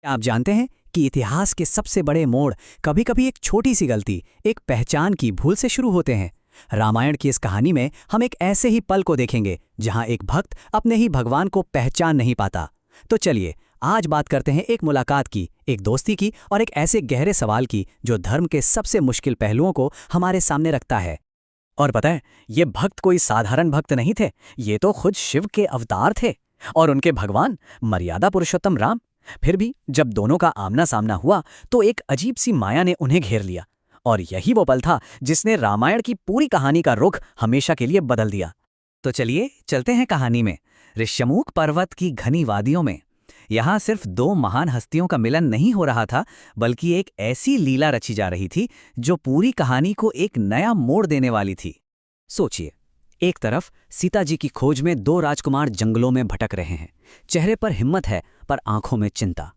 आप जानते हैं कि इतिहास के सबसे बड़े मोड़ कभी-कभी एक छोटी सी गलती, एक पहचान की भूल से शुरू होते हैं। रामायण की इस कहानी में हम एक ऐसे ही पल को देखेंगे जहां एक भक्त अपने ही भगवान को पहचान नहीं पाता। तो चलिए आज बात करते हैं एक मुलाकात की, एक दोस्ती की और एक ऐसे गहरे सवाल की जो धर्म के सबसे मुश्किल पहलुओं को हमारे सामने रखता है। और पता है, ये भक्त कोई साधारण भक्त नहीं थे, ये तो खुद शिव के अवतार थे और उनके भगवान मर्यादा पुरुषोत्तम राम। फिर भी जब दोनों का आमना सामना हुआ तो एक अजीब सी माया ने उन्हें घेर लिया, और यही वो पल था जिसने रामायण की पूरी कहानी का रुख हमेशा के लिए बदल दिया। तो चलिए चलते हैं कहानी में, ऋष्यमूक पर्वत की घनी वादियों में। यहाँ सिर्फ दो महान हस्तियों का मिलन नहीं हो रहा था, बल्कि एक ऐसी लीला रची जा रही थी जो पूरी कहानी को एक नया मोड़ देने वाली थी। सोचिए, एक तरफ सीता जी की खोज में दो राजकुमार जंगलों में भटक रहे हैं, चेहरे पर हिम्मत है पर आंखों में चिंता।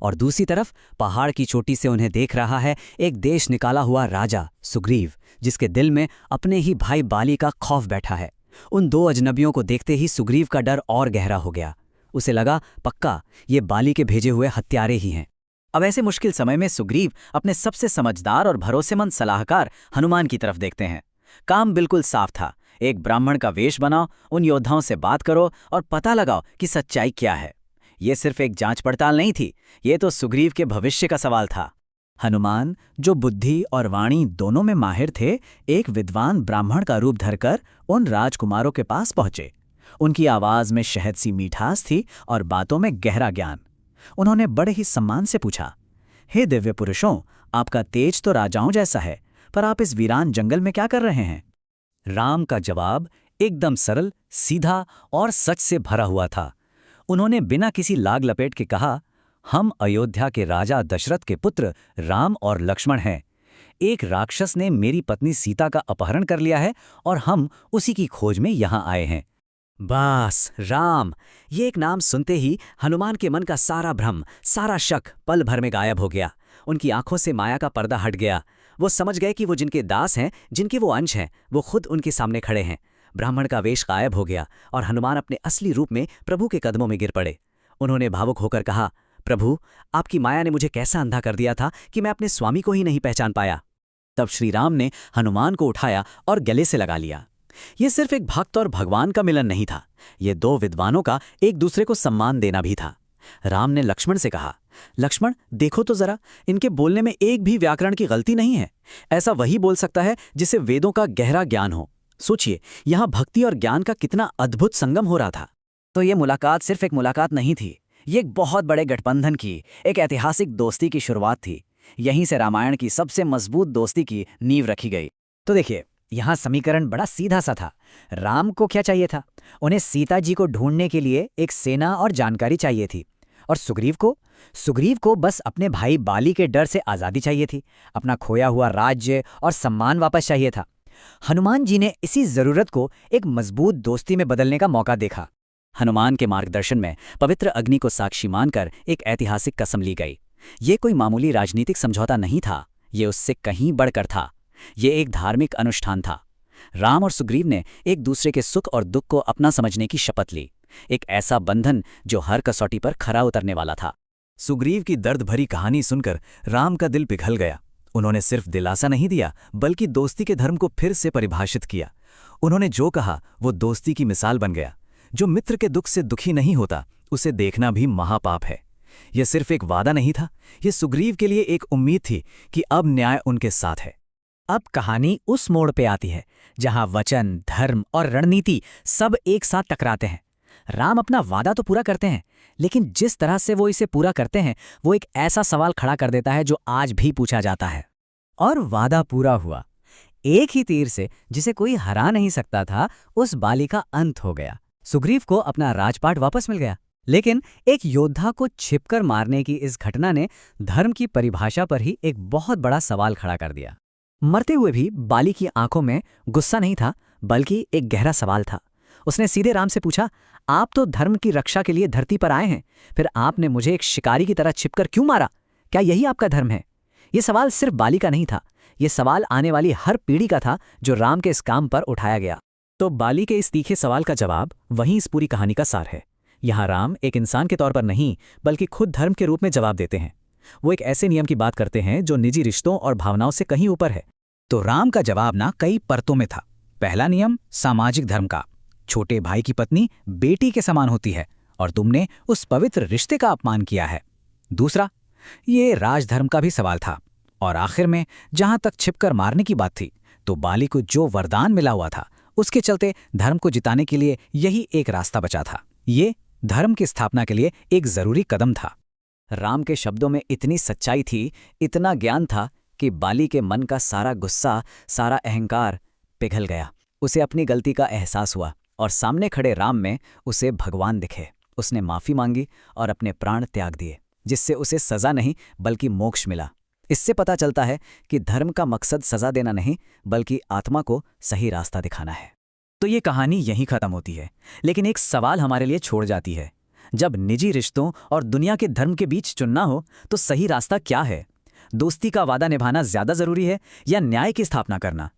और दूसरी तरफ पहाड़ की चोटी से उन्हें देख रहा है एक देश निकाला हुआ राजा सुग्रीव, जिसके दिल में अपने ही भाई बाली का खौफ बैठा है। उन दो अजनबियों को देखते ही सुग्रीव का डर और गहरा हो गया। उसे लगा पक्का ये बाली के भेजे हुए हत्यारे ही हैं। अब ऐसे मुश्किल समय में सुग्रीव अपने सबसे समझदार और भरोसेमंद सलाहकार हनुमान की तरफ देखते हैं। काम बिल्कुल साफ था, एक ब्राह्मण का वेश बनाओ, उन योद्धाओं से बात करो और पता लगाओ कि सच्चाई क्या है। ये सिर्फ एक जांच पड़ताल नहीं थी, ये तो सुग्रीव के भविष्य का सवाल था। हनुमान, जो बुद्धि और वाणी दोनों में माहिर थे, एक विद्वान ब्राह्मण का रूप धरकर उन राजकुमारों के पास पहुंचे। उनकी आवाज में शहद सी मीठास थी और बातों में गहरा ज्ञान। उन्होंने बड़े ही सम्मान से पूछा, हे दिव्य पुरुषों, आपका तेज तो राजाओं जैसा है, पर आप इस वीरान जंगल में क्या कर रहे हैं? राम का जवाब एकदम सरल, सीधा और सच से भरा हुआ था। उन्होंने बिना किसी लाग लपेट के कहा, हम अयोध्या के राजा दशरथ के पुत्र राम और लक्ष्मण हैं। एक राक्षस ने मेरी पत्नी सीता का अपहरण कर लिया है और हम उसी की खोज में यहाँ आए हैं। बस राम, ये एक नाम सुनते ही हनुमान के मन का सारा भ्रम, सारा शक पल भर में गायब हो गया। उनकी आंखों से माया का पर्दा हट गया। वो समझ गए कि वो जिनके दास हैं, जिनके वो अंश हैं, वो खुद उनके सामने खड़े हैं। ब्राह्मण का वेश गायब हो गया और हनुमान अपने असली रूप में प्रभु के कदमों में गिर पड़े। उन्होंने भावुक होकर कहा, प्रभु, आपकी माया ने मुझे कैसा अंधा कर दिया था कि मैं अपने स्वामी को ही नहीं पहचान पाया। तब श्री राम ने हनुमान को उठाया और गले से लगा लिया। ये सिर्फ एक भक्त और भगवान का मिलन नहीं था, ये दो विद्वानों का एक दूसरे को सम्मान देना भी था। राम ने लक्ष्मण से कहा, लक्ष्मण देखो तो जरा, इनके बोलने में एक भी व्याकरण की गलती नहीं है। ऐसा वही बोल सकता है जिसे वेदों का गहरा ज्ञान हो। सोचिए, यहाँ भक्ति और ज्ञान का कितना अद्भुत संगम हो रहा था। तो ये मुलाकात सिर्फ एक मुलाकात नहीं थी, ये एक बहुत बड़े गठबंधन की, एक ऐतिहासिक दोस्ती की शुरुआत थी। यहीं से रामायण की सबसे मजबूत दोस्ती की नींव रखी गई। तो देखिए, यहाँ समीकरण बड़ा सीधा सा था। राम को क्या चाहिए था? उन्हें सीता जी को ढूंढने के लिए एक सेना और जानकारी चाहिए थी। और सुग्रीव को बस अपने भाई बाली के डर से आज़ादी चाहिए थी, अपना खोया हुआ राज्य और सम्मान वापस चाहिए था। हनुमान जी ने इसी ज़रूरत को एक मजबूत दोस्ती में बदलने का मौका देखा। हनुमान के मार्गदर्शन में पवित्र अग्नि को साक्षी मानकर एक ऐतिहासिक कसम ली गई। ये कोई मामूली राजनीतिक समझौता नहीं था, ये उससे कहीं बढ़कर था। ये एक धार्मिक अनुष्ठान था। राम और सुग्रीव ने एक दूसरे के सुख और दुख को अपना समझने की शपथ ली, एक ऐसा बंधन जो हर कसौटी पर खरा उतरने वाला था। सुग्रीव की दर्द भरी कहानी सुनकर राम का दिल पिघल गया। उन्होंने सिर्फ दिलासा नहीं दिया, बल्कि दोस्ती के धर्म को फिर से परिभाषित किया। उन्होंने जो कहा वो दोस्ती की मिसाल बन गया। जो मित्र के दुख से दुखी नहीं होता, उसे देखना भी महापाप है। यह सिर्फ एक वादा नहीं था, यह सुग्रीव के लिए एक उम्मीद थी कि अब न्याय उनके साथ है। अब कहानी उस मोड़ पे आती है जहां वचन, धर्म और रणनीति सब एक साथ टकराते हैं। राम अपना वादा तो पूरा करते हैं, लेकिन जिस तरह से वो इसे पूरा करते हैं वो एक ऐसा सवाल खड़ा कर देता है जो आज भी पूछा जाता है। और वादा पूरा हुआ। एक ही तीर से जिसे कोई हरा नहीं सकता था, उस बाली का अंत हो गया। सुग्रीव को अपना राजपाट वापस मिल गया। लेकिन एक योद्धा को छिपकर मारने की इस घटना ने धर्म की परिभाषा पर ही एक बहुत बड़ा सवाल खड़ा कर दिया। मरते हुए भी बाली की आंखों में गुस्सा नहीं था, बल्कि एक गहरा सवाल था। उसने सीधे राम से पूछा, आप तो धर्म की रक्षा के लिए धरती पर आए हैं, फिर आपने मुझे एक शिकारी की तरह छिपकर क्यों मारा? क्या यही आपका धर्म है? ये सवाल सिर्फ बाली का नहीं था, ये सवाल आने वाली हर पीढ़ी का था जो राम के इस काम पर उठाया गया। तो बाली के इस तीखे सवाल का जवाब वहीं इस पूरी कहानी का सार है। यहाँ राम एक इंसान के तौर पर नहीं बल्कि खुद धर्म के रूप में जवाब देते हैं। वो एक ऐसे नियम की बात करते हैं जो निजी रिश्तों और भावनाओं से कहीं ऊपर है। तो राम का जवाब ना कई परतों में था। पहला नियम सामाजिक धर्म का, छोटे भाई की पत्नी बेटी के समान होती है और तुमने उस पवित्र रिश्ते का अपमान किया है। दूसरा, ये राजधर्म का भी सवाल था। और आखिर में जहां तक छिपकर मारने की बात थी, तो बाली को जो वरदान मिला हुआ था उसके चलते धर्म को जिताने के लिए यही एक रास्ता बचा था। ये धर्म की स्थापना के लिए एक जरूरी कदम था। राम के शब्दों में इतनी सच्चाई थी, इतना ज्ञान था कि बाली के मन का सारा गुस्सा, सारा अहंकार पिघल गया। उसे अपनी गलती का एहसास हुआ और सामने खड़े राम में उसे भगवान दिखे। उसने माफी मांगी और अपने प्राण त्याग दिए, जिससे उसे सजा नहीं बल्कि मोक्ष मिला। इससे पता चलता है कि धर्म का मकसद सजा देना नहीं बल्कि आत्मा को सही रास्ता दिखाना है। तो ये कहानी यहीं खत्म होती है, लेकिन एक सवाल हमारे लिए छोड़ जाती है। जब निजी रिश्तों और दुनिया के धर्म के बीच चुनना हो तो सही रास्ता क्या है? दोस्ती का वादा निभाना ज्यादा जरूरी है या न्याय की स्थापना करना?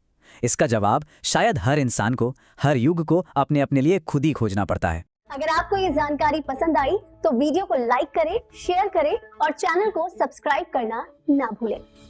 इसका जवाब शायद हर इंसान को, हर युग को अपने अपने लिए खुद ही खोजना पड़ता है। अगर आपको ये जानकारी पसंद आई तो वीडियो को लाइक करें, शेयर करें और चैनल को सब्सक्राइब करना ना भूलें।